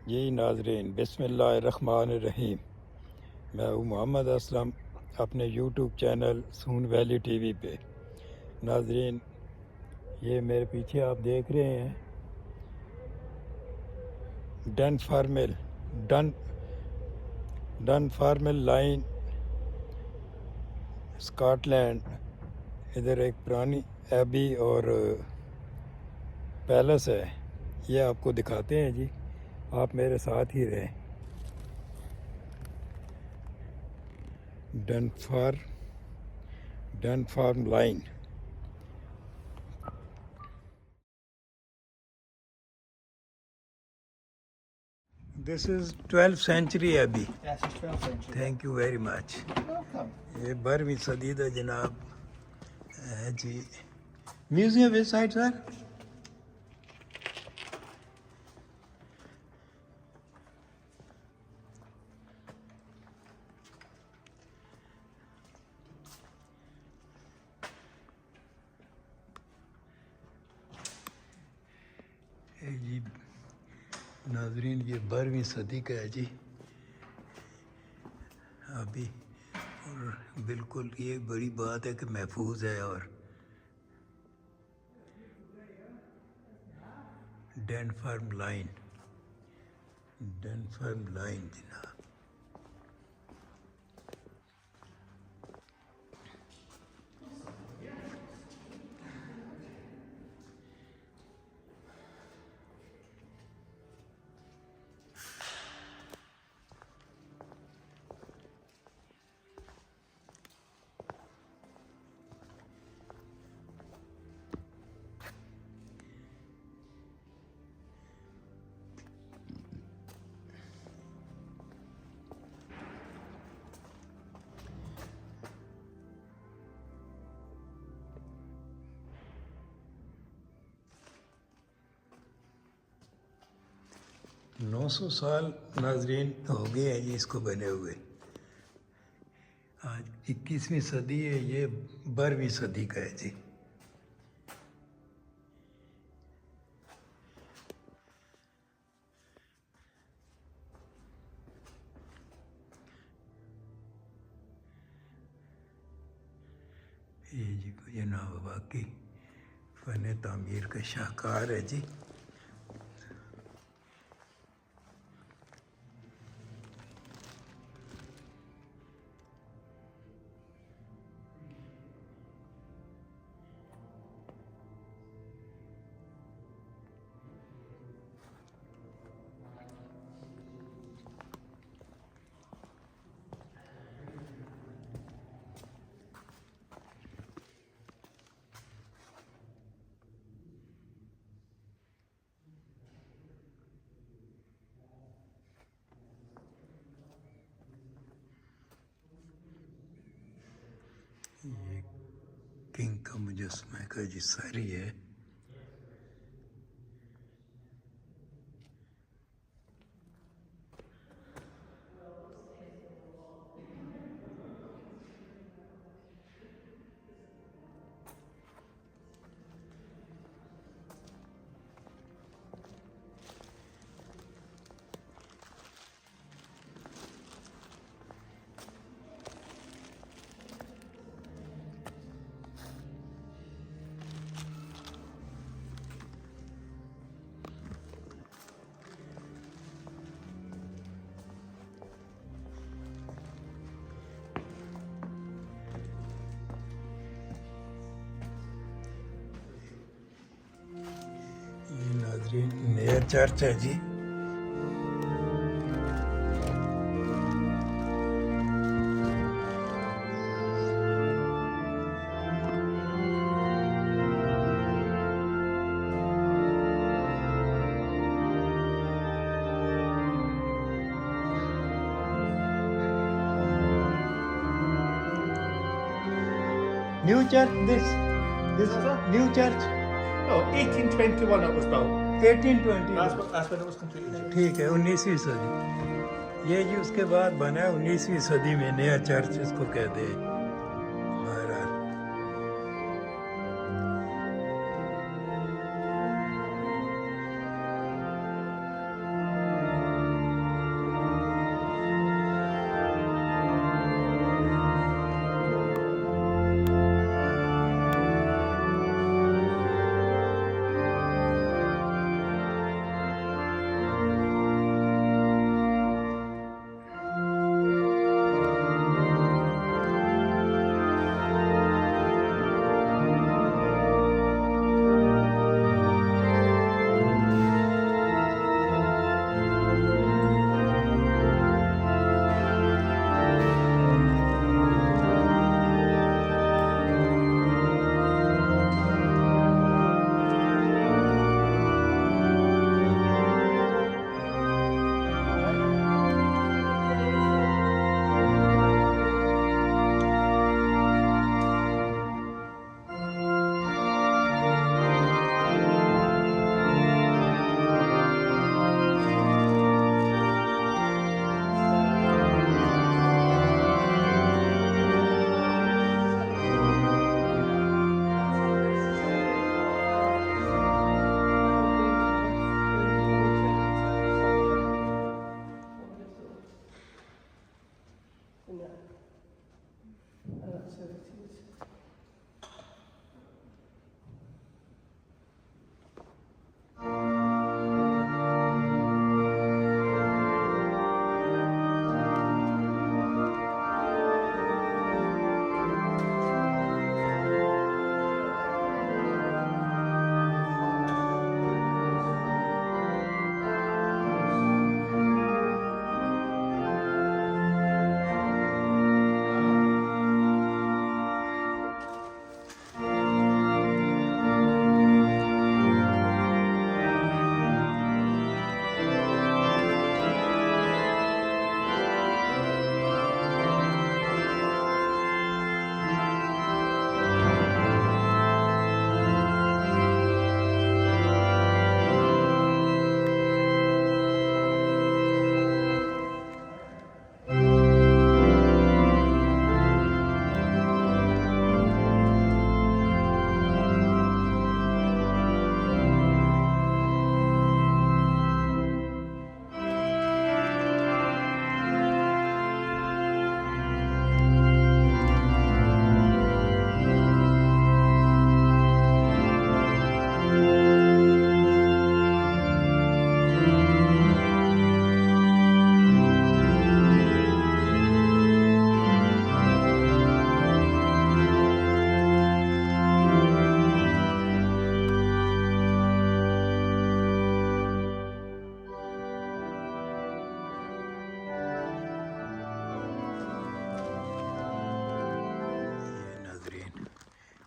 जी नाज़रीन, बिस्मिल्लाहिर्रहमानिर्रहीम। मैं हूँ मोहम्मद असलम अपने यूट्यूब चैनल सून वैली टीवी पे। नाज़रीन, ये मेरे पीछे आप देख रहे हैं डनफार्मिल डन डनफार्मिल लाइन, स्कॉटलैंड। इधर एक पुरानी एबी और पैलेस है, ये आपको दिखाते हैं जी। आप मेरे साथ ही रहें। डनफार्म line. This is 12th century Abbey. Yes, it's 12th century. Thank you very much. Welcome. ये 12वीं सदी का जनाब है जी। म्यूजियम इस साइड सर। जी नाजरीन, ये 12वीं सदी का है जी अभी, और बिल्कुल ये बड़ी बात है कि महफूज है। और डनफार्म लाइन जनाब। नौ सौ साल नाजरीन हो गए हैं जी इसको बने हुए। आज 21वीं सदी है, ये 12वीं सदी का है जी। ये जी जनाब वाकई फ़न तामीर का शाहकार है जी। ये किंग का मुजस्मा का जी सारी है। ये नाजरीन नया चर्च है जी। New church this new church Oh, 1821 it was built. 1820। That's when it was completed. ठीक है, 19वीं सदी ये जी। उसके बाद बना है 19वीं सदी में नया चर्च इसको कहते हैं। बहरहाल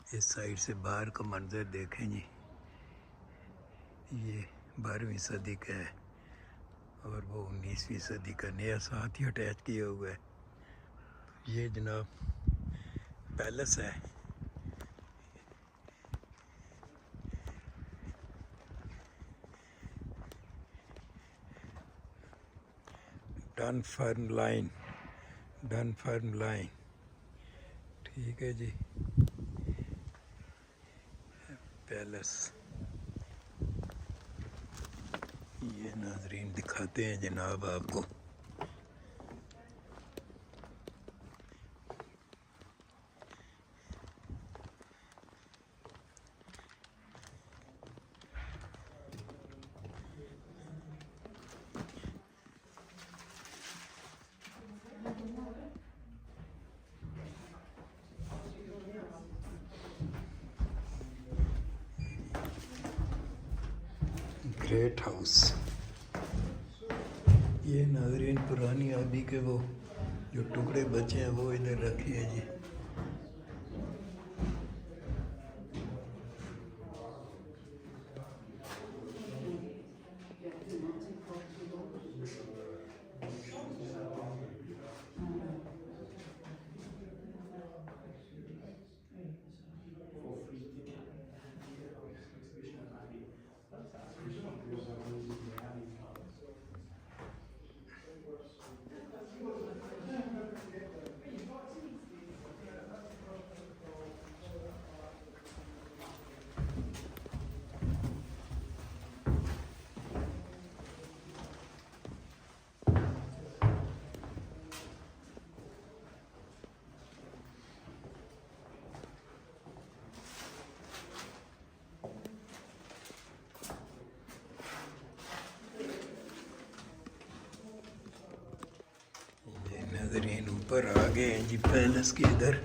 इस साइड से बाहर का मंजर देखें जी, ये 12वीं सदी का है और वो 19वीं सदी का नया साथ ही अटैच किया हुआ है। ये जनाब पैलेस है। डनफर्न लाइन, ठीक है जी। पैलेस ये नाजरीन दिखाते हैं जनाब आपको। ग्रेट हाउस, ये नाजरीन पुरानी आबी के वो जो टुकड़े बचे हैं वो इधर रखे हैं जी। नाज़रीन ऊपर आ गए हैं जी पैलेस के इधर।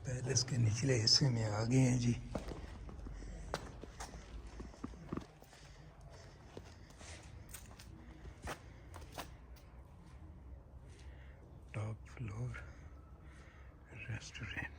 पैलेस के निचले हिस्से में आ गए हैं जी। Top floor restaurant.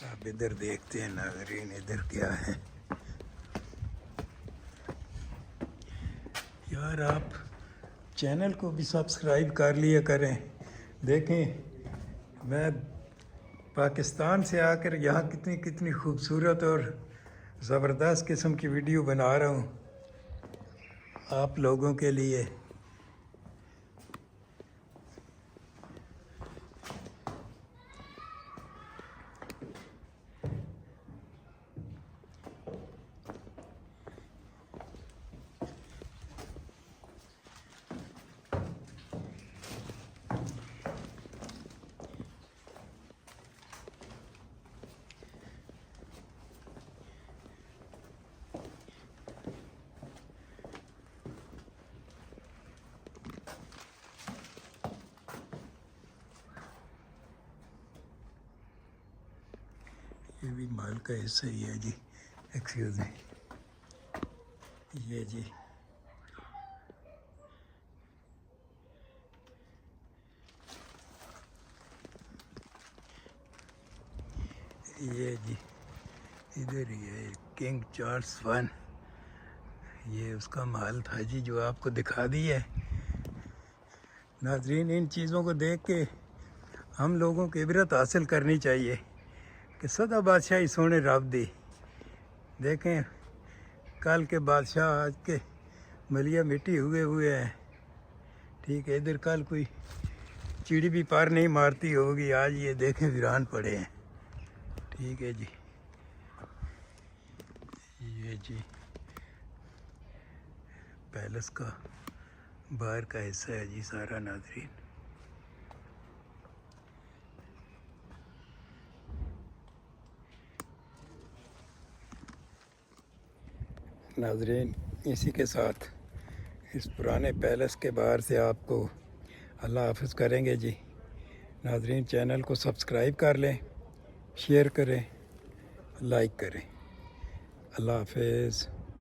आप इधर देखते हैं नाज़रीन, इधर क्या है यार। आप चैनल को भी सब्सक्राइब कर लिया करें। देखें मैं पाकिस्तान से आकर यहाँ कितनी कितनी खूबसूरत और ज़बरदस्त किस्म की वीडियो बना रहा हूँ आप लोगों के लिए। ये भी माल का हिस्सा ही है जी। एक्सक्यूज मी, ये जी ये जी इधर ही है किंग चार्ल्स वन। ये उसका महल था जी जो आपको दिखा दी है। नाज़रीन, इन चीज़ों को देख के हम लोगों को इबरत हासिल करनी चाहिए कि सदा बादशाही सोने रब दी। देखें कल के बादशाह आज के मलिया मिट्टी हुए हुए हैं। ठीक है, इधर कल कोई चिड़ी भी पार नहीं मारती होगी, आज ये देखें वीरान पड़े हैं। ठीक है जी, ये जी पैलेस का बाहर का हिस्सा है जी सारा। नाज़रीन, नाज़रीन इसी के साथ इस पुराने पैलेस के बाहर से आपको अल्लाह हाफ़िज़ करेंगे जी। नाज़रीन, चैनल को सब्सक्राइब कर लें, शेयर करें, लाइक करें। अल्लाह हाफ़िज़।